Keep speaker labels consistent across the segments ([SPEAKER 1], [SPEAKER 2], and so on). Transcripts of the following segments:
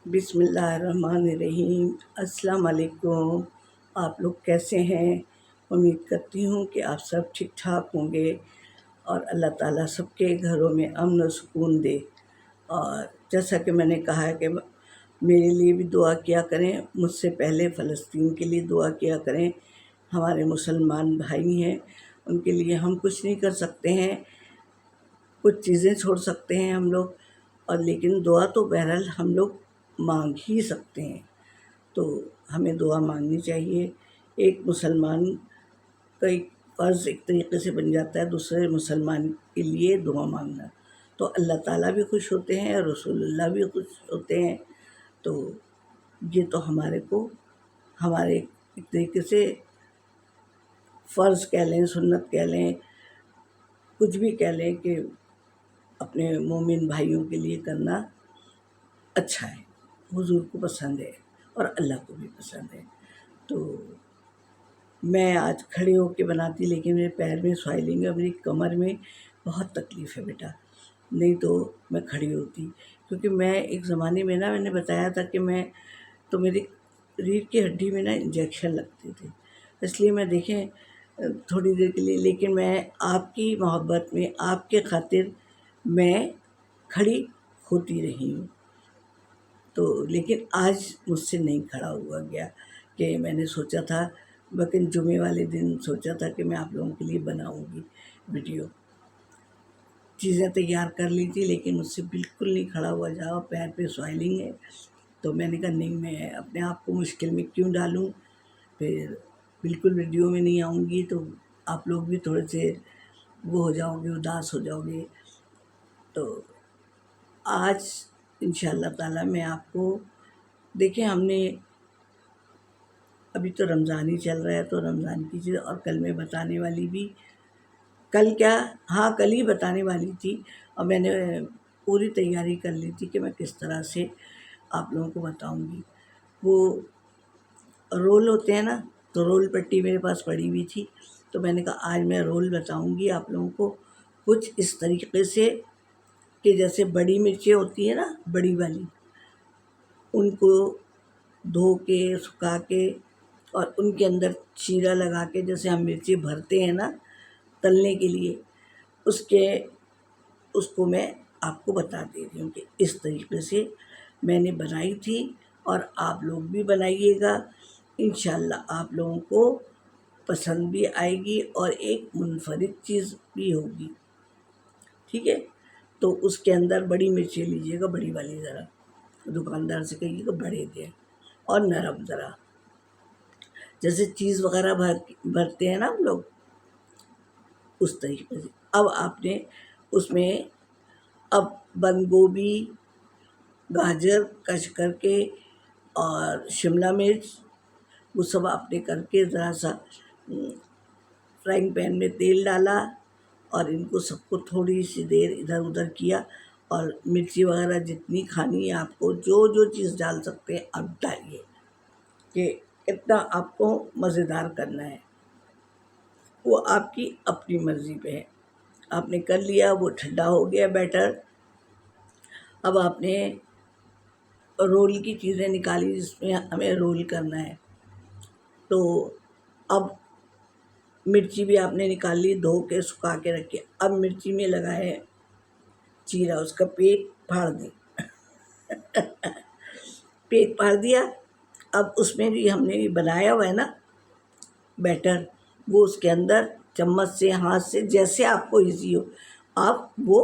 [SPEAKER 1] بسم اللہ الرحمن الرحیم۔ السلام علیکم۔ آپ لوگ کیسے ہیں؟ امید کرتی ہوں کہ آپ سب ٹھیک ٹھاک ہوں گے اور اللہ تعالیٰ سب کے گھروں میں امن و سکون دے۔ اور جیسا کہ میں نے کہا ہے کہ میرے لیے بھی دعا کیا کریں، مجھ سے پہلے فلسطین کے لیے دعا کیا کریں۔ ہمارے مسلمان بھائی ہیں، ان کے لیے ہم کچھ نہیں کر سکتے ہیں، کچھ چیزیں چھوڑ سکتے ہیں ہم لوگ، اور لیکن دعا تو بہرحال ہم لوگ مانگ ہی سکتے ہیں، تو ہمیں دعا مانگنی چاہیے۔ ایک مسلمان کا ایک فرض ایک طریقے سے بن جاتا ہے دوسرے مسلمان کے لیے دعا مانگنا، تو اللہ تعالیٰ بھی خوش ہوتے ہیں اور رسول اللہ بھی خوش ہوتے ہیں۔ تو یہ تو ہمارے ایک طریقے سے فرض کہہ لیں، سنت کہہ لیں، کچھ بھی کہہ لیں کہ اپنے مومن بھائیوں کے لیے کرنا اچھا ہے، حضور کو پسند ہے اور اللہ کو بھی پسند ہے۔ تو میں آج کھڑے ہو کے بناتی، لیکن میرے پیر میں سوائلنگ ہے اور میری کمر میں بہت تکلیف ہے بیٹا، نہیں تو میں کھڑی ہوتی، کیونکہ میں ایک زمانے میں میں نے بتایا تھا کہ میری ریڑھ کی ہڈی میں انجیکشن لگتے تھے، اس لیے میں دیکھیں تھوڑی دیر کے لیے، لیکن میں آپ کی محبت میں، آپ کے خاطر میں کھڑی ہوتی رہی ہوں۔ تو لیکن آج مجھ سے نہیں کھڑا ہوا گیا، کہ میں نے سوچا تھا، لیکن جمعے والے دن سوچا تھا کہ میں آپ لوگوں کے لیے بناؤں گی ویڈیو، چیزیں تیار کر لی تھی، لیکن مجھ سے بالکل نہیں کھڑا ہوا جا، پیر پہ سوائلنگ ہے۔ تو میں نے کہا نہیں، میں اپنے آپ کو مشکل میں کیوں ڈالوں، پھر بالکل ویڈیو میں نہیں آؤں گی تو آپ لوگ بھی تھوڑے سے وہ ہو جاؤ گے، اداس ہو جاؤ گے۔ تو آج انشاءاللہ تعالیٰ میں آپ کو دیکھیں، ہم نے ابھی تو رمضان ہی چل رہا ہے، تو رمضان کی چیز، اور کل میں بتانے والی بھی، کل ہی بتانے والی تھی، اور میں نے پوری تیاری کر لی تھی کہ میں کس طرح سے آپ لوگوں کو بتاؤں گی۔ وہ رول ہوتے ہیں تو رول پٹی میرے پاس پڑی ہوئی تھی، تو میں نے کہا آج میں رول بتاؤں گی آپ لوگوں کو کچھ اس طریقے سے کہ جیسے بڑی مرچیں ہوتی ہیں بڑی والی، ان کو دھو کے سکھا کے اور ان کے اندر چیرا لگا کے، جیسے ہم مرچی بھرتے ہیں تلنے کے لیے، اس کو میں آپ کو بتا دے رہی ہوں کہ اس طریقے سے میں نے بنائی تھی، اور آپ لوگ بھی بنائیے گا، انشاءاللہ آپ لوگوں کو پسند بھی آئے گی اور ایک منفرد چیز بھی ہوگی، ٹھیک ہے؟ تو اس کے اندر بڑی مرچیں لیجیے گا، بڑی والی ذرا، دکاندار سے کہیے گا بڑے دیں، اور نرم ذرا، جیسے چیز وغیرہ بھرتے ہیں ہم لوگ، اس طریقے سے۔ اب آپ نے اس میں بند گوبھی، گاجر کش کر کے، اور شملہ مرچ، وہ سب آپ نے کر کے ذرا سا فرائنگ پین میں تیل ڈالا، اور ان کو سب کو تھوڑی سی دیر ادھر ادھر کیا، اور مرچی وغیرہ جتنی کھانی ہے آپ کو، جو چیز ڈال سکتے ہیں آپ ڈالیے، کہ اتنا آپ کو مزیدار کرنا ہے، وہ آپ کی اپنی مرضی پہ ہے۔ آپ نے کر لیا، وہ ٹھنڈا ہو گیا بیٹر۔ اب آپ نے رول کی چیزیں نکالی جس میں ہمیں رول کرنا ہے، تو اب مرچی بھی آپ نے نکال لی، دھو کے سکھا کے رکھی، اب مرچی میں لگا ہے چیرا، اس کا پیٹ پھاڑ دیں پیٹ پھاڑ دیا۔ اب اس میں بھی ہم نے بنایا ہوا ہے بیٹر، وہ اس کے اندر چمچ سے، ہاتھ سے، جیسے آپ کو ایزی ہو، آپ وہ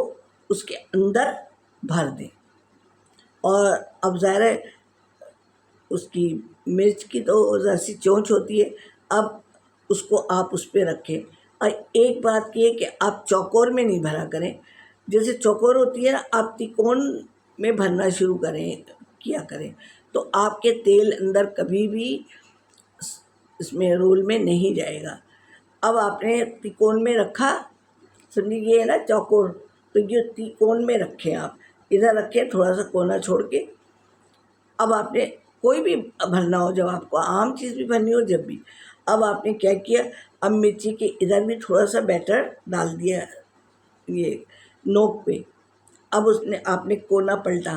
[SPEAKER 1] اس کے اندر بھر دیں، اور اب ظاہر ہے اس کی مرچ کی تو ایسی چونچ ہوتی ہے، اب اس کو آپ اس پہ رکھیں، اور ایک بات یہ کہ آپ چوکور میں نہیں بھرا کریں، جیسے چوکور ہوتی ہے آپ تکون میں بھرنا شروع کیا کریں، تو آپ کے تیل اندر کبھی بھی اس میں رول میں نہیں جائے گا۔ اب آپ نے تکون میں رکھا، سمجھے یہ ہے چوکور، تو یہ تکون میں رکھیں، آپ ادھر رکھیں تھوڑا سا کونا چھوڑ کے۔ اب آپ نے کوئی بھی بھرنا ہو، جب آپ کو عام چیز بھی بھرنی ہو، جب بھی، اب آپ نے کیا کیا، اب مرچی کے ادھر بھی تھوڑا سا بیٹر ڈال دیا یہ نوک پہ، اب آپ نے کونا پلٹا،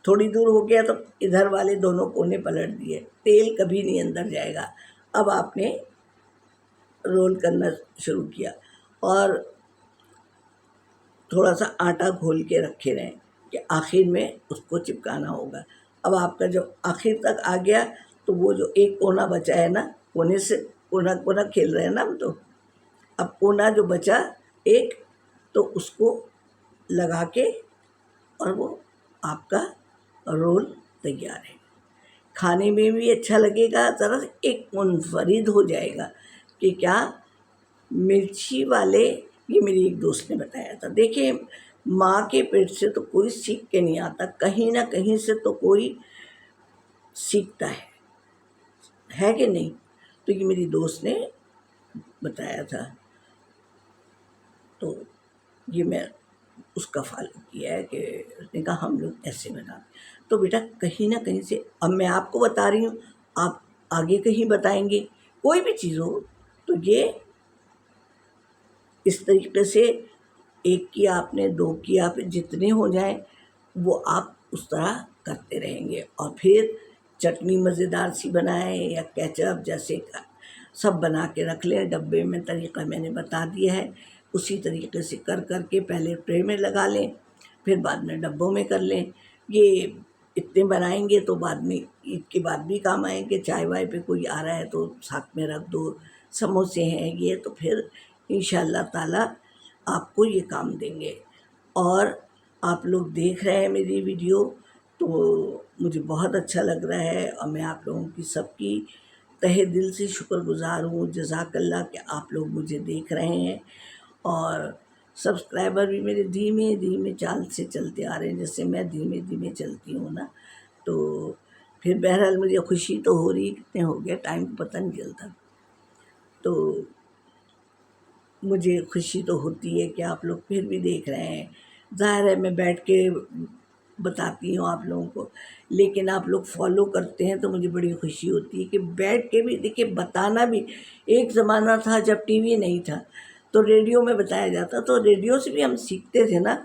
[SPEAKER 1] تھوڑی دور ہو گیا تو ادھر والے دونوں کونے پلٹ دیے، تیل کبھی نہیں اندر جائے گا۔ اب آپ نے رول کرنا شروع کیا اور تھوڑا سا آٹا گھول کے رکھے رہیں کہ آخر میں اس کو چپکانا ہوگا۔ اب آپ کا جب آخر تک آ گیا تو وہ جو ایک کونا بچا ہے نا، کونے سے کونا کونا کھیل رہے ہیں نا ہم تو، اب کونا جو بچا ایک، تو اس کو لگا کے اور وہ آپ کا رول تیار ہے۔ کھانے میں بھی اچھا لگے گا، ذرا ایک منفرد ہو جائے گا کہ کیا مرچی والے، یہ میری ایک دوست نے بتایا تھا۔ دیکھیں، ماں کے پیٹ سے تو کوئی سیکھ کے نہیں آتا، کہیں نہ کہیں سے تو کوئی سیکھتا ہے کہ نہیں؟ تو یہ میری دوست نے بتایا تھا، تو یہ میں اس کا فالو کیا ہے کہ اس نے کہا ہم لوگ ایسے بناتے۔ تو بیٹا کہیں نہ کہیں سے، اب میں آپ کو بتا رہی ہوں، آپ آگے کہیں بتائیں گے، کوئی بھی چیز ہو تو یہ اس طریقے سے ایک کیا آپ نے، دو کیا، پھر جتنے ہو جائیں وہ آپ اس طرح کرتے رہیں گے۔ اور پھر چٹنی مزیدار سی بنائیں یا کیچپ، جیسے سب بنا کے رکھ لیں ڈبے میں، طریقہ میں نے بتا دیا ہے، اسی طریقے سے کر کے پہلے ٹرے میں لگا لیں، پھر بعد میں ڈبوں میں کر لیں۔ یہ اتنے بنائیں گے تو بعد میں عید کے بعد بھی کام آئیں گے، چائے وائے پہ کوئی آ رہا ہے تو ساتھ میں رکھ دو، سموسے ہیں یہ، تو پھر انشاءاللہ تعالیٰ آپ کو یہ کام دیں گے۔ اور آپ لوگ دیکھ رہے ہیں میری ویڈیو تو مجھے بہت اچھا لگ رہا ہے، اور میں آپ لوگوں کی سب کی تہہ دل سے شکر گزار ہوں، جزاک اللہ کہ آپ لوگ مجھے دیکھ رہے ہیں۔ اور سبسکرائبر بھی میرے دھیمے دھیمے چال سے چلتے آ رہے ہیں، جیسے میں دھیمے دھیمے چلتی ہوں نا، تو پھر بہرحال مجھے خوشی تو ہو رہی، کتنے ہو گئے ٹائم کو پتہ نہیں چلتا، تو مجھے خوشی تو ہوتی ہے کہ آپ لوگ پھر بھی دیکھ رہے ہیں۔ ظاہر ہے میں بیٹھ کے بتاتی ہوں آپ لوگوں کو، لیکن آپ لوگ فالو کرتے ہیں تو مجھے بڑی خوشی ہوتی ہے کہ بیٹھ کے بھی دیکھیں، بتانا بھی۔ ایک زمانہ تھا جب ٹی وی نہیں تھا تو ریڈیو میں بتایا جاتا، تو ریڈیو سے بھی ہم سیکھتے تھے نا۔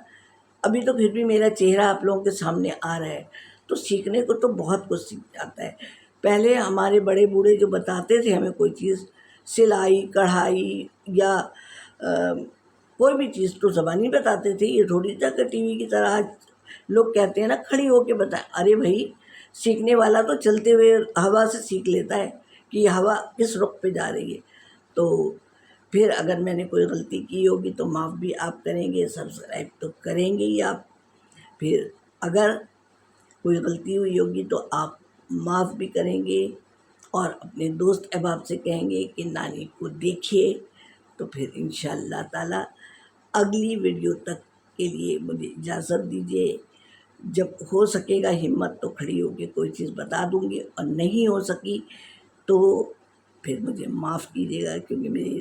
[SPEAKER 1] ابھی تو پھر بھی میرا چہرہ آپ لوگوں کے سامنے آ رہا ہے تو سیکھنے کو تو بہت کچھ سیکھ جاتا ہے۔ پہلے ہمارے بڑے بوڑھے جو بتاتے تھے ہمیں کوئی چیز، سلائی کڑھائی یا کوئی بھی چیز، تو زبانی بتاتے تھے، یہ تھوڑی تھا کہ ٹی وی کی طرح آج لوگ کہتے ہیں نا کھڑی ہو کے بتائیں۔ ارے بھائی، سیکھنے والا تو چلتے ہوئے ہوا سے سیکھ لیتا ہے کہ یہ ہوا کس رخ پہ جا رہی ہے۔ تو پھر اگر میں نے کوئی غلطی کی ہوگی تو معاف بھی آپ کریں گے، سبسکرائب تو کریں گے ہی آپ۔ پھر اگر کوئی غلطی ہوئی ہوگی تو آپ معاف بھی کریں گے، اور اپنے دوست احباب سے کہیں گے کہ نانی کو دیکھیے۔ تو پھر انشاءاللہ تعالیٰ اگلی ویڈیو تک کے لیے مجھے اجازت دیجیے۔ جب ہو سکے گا ہمت تو کھڑی ہو کے کوئی چیز بتا دوں گی، اور نہیں ہو سکی تو پھر مجھے معاف کیجیے گا، کیونکہ میری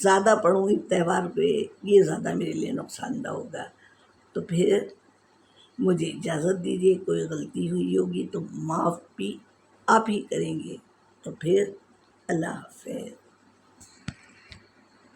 [SPEAKER 1] زیادہ پڑھوں گی تہوار پہ، یہ زیادہ میرے لیے نقصان دہ ہوگا۔ تو پھر مجھے اجازت دیجیے، کوئی غلطی ہوئی ہوگی تو معاف بھی آپ ہی کریں گے۔ تو پھر اللہ حافظ۔